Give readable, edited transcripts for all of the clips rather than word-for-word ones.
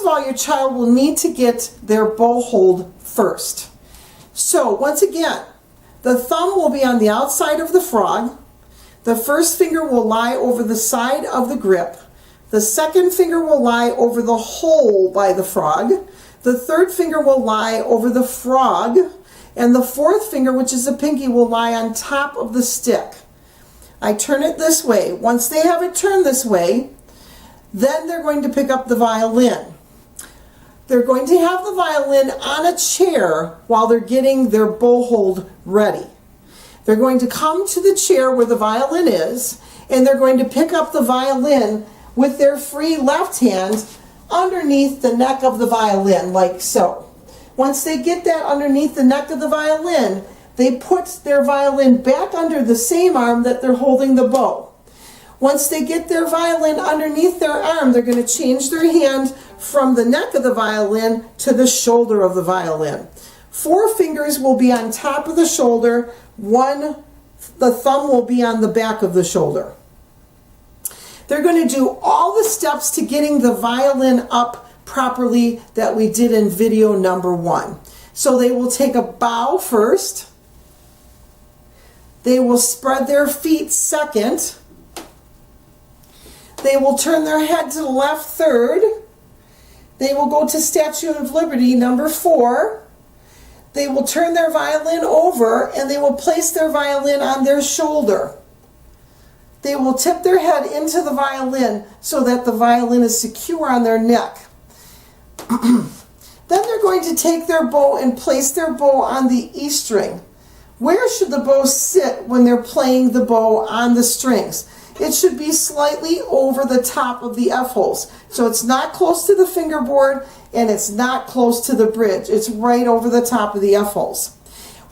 of all, your child will need to get their bow hold first. So once again, the thumb will be on the outside of the frog. The first finger will lie over the side of the grip. The second finger will lie over the hole by the frog. The third finger will lie over the frog. And the fourth finger, which is the pinky, will lie on top of the stick. I turn it this way. Once they have it turned this way, then they're going to pick up the violin. They're going to have the violin on a chair while they're getting their bow hold ready. They're going to come to the chair where the violin is, and they're going to pick up the violin with their free left hand underneath the neck of the violin, like so. Once they get that underneath the neck of the violin, they put their violin back under the same arm that they're holding the bow. Once they get their violin underneath their arm, they're going to change their hand from the neck of the violin to the shoulder of the violin. 4 fingers will be on top of the shoulder. The thumb will be on the back of the shoulder. They're going to do all the steps to getting the violin up properly that we did in video number 1. So they will take a bow first. They will spread their feet second. They will turn their head to the left third. They will go to Statue of Liberty number 4. They will turn their violin over and they will place their violin on their shoulder. They will tip their head into the violin so that the violin is secure on their neck. Then they're going to take their bow and place their bow on the E string. Where should the bow sit when they're playing the bow on the strings? It should be slightly over the top of the F holes. So it's not close to the fingerboard and it's not close to the bridge. It's right over the top of the F holes.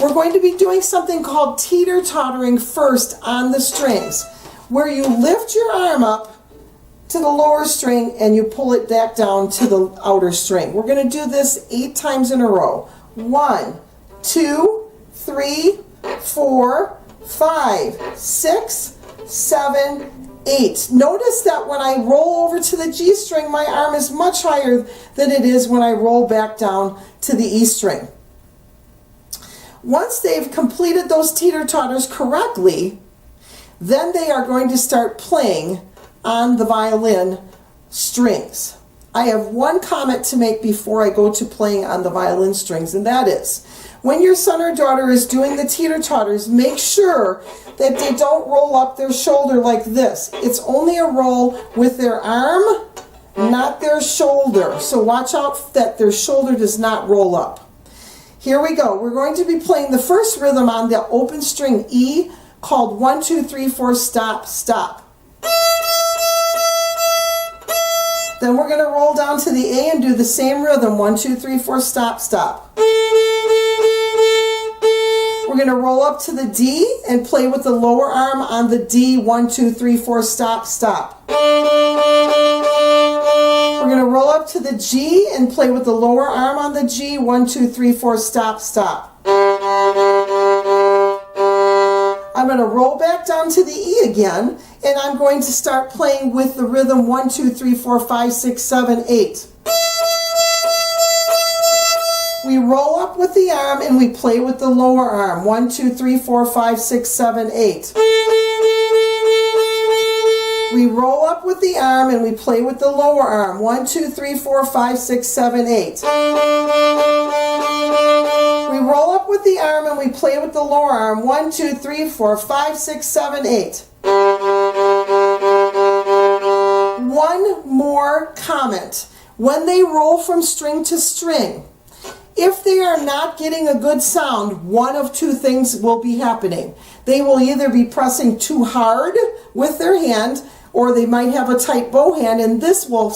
We're going to be doing something called teeter-tottering first on the strings, where you lift your arm up to the lower string and you pull it back down to the outer string. We're going to do this 8 times in a row. 1, 2, 3, 4, 5, 6, 7, 8. Notice that when I roll over to the G string, my arm is much higher than it is when I roll back down to the E string. Once they've completed those teeter-totters correctly, then they are going to start playing on the violin strings. I have one comment to make before I go to playing on the violin strings, and that is, when your son or daughter is doing the teeter-totters, make sure that they don't roll up their shoulder like this. It's only a roll with their arm, not their shoulder. So watch out that their shoulder does not roll up. Here we go. We're going to be playing the first rhythm on the open string E, called 1, 2, 3, 4, stop, stop. Then we're going to roll down to the A and do the same rhythm, 1, 2, 3, 4, stop, stop. We're going to roll up to the D and play with the lower arm on the D, 1, 2, 3, 4, stop, stop. We're going to roll up to the G and play with the lower arm on the G, 1, 2, 3, 4, stop, stop. I'm going to roll back down to the E again, and I'm going to start playing with the rhythm 1, 2, 3, 4, 5, 6, 7, 8. We roll up with the arm and we play with the lower arm. 1, 2, 3, 4, 5, 6, 7, 8. We roll up with the arm and we play with the lower arm. 1, 2, 3, 4, 5, 6, 7, 8. We roll up with the arm and we play with the lower arm. 1, 2, 3, 4, 5, 6, 7, 8. One more comment. When they roll from string to string, if they are not getting a good sound, one of 2 things will be happening. They will either be pressing too hard with their hand, or they might have a tight bow hand, and this is what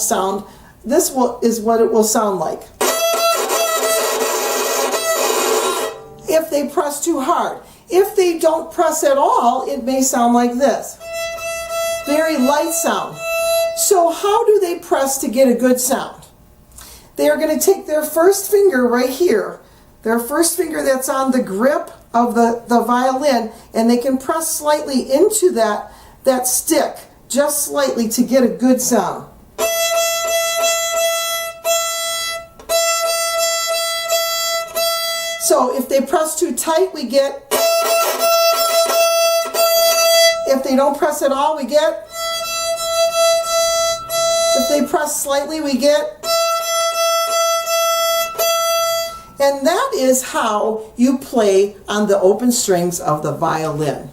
it will sound like. If they press too hard. If they don't press at all, it may sound like this. Very light sound. So how do they press to get a good sound? They are going to take their first finger right here, their first finger that's on the grip of the violin, and they can press slightly into that stick, just slightly, to get a good sound. So if they press too tight, we get. If they don't press at all, we get. If they press slightly, we get. And that is how you play on the open strings of the violin.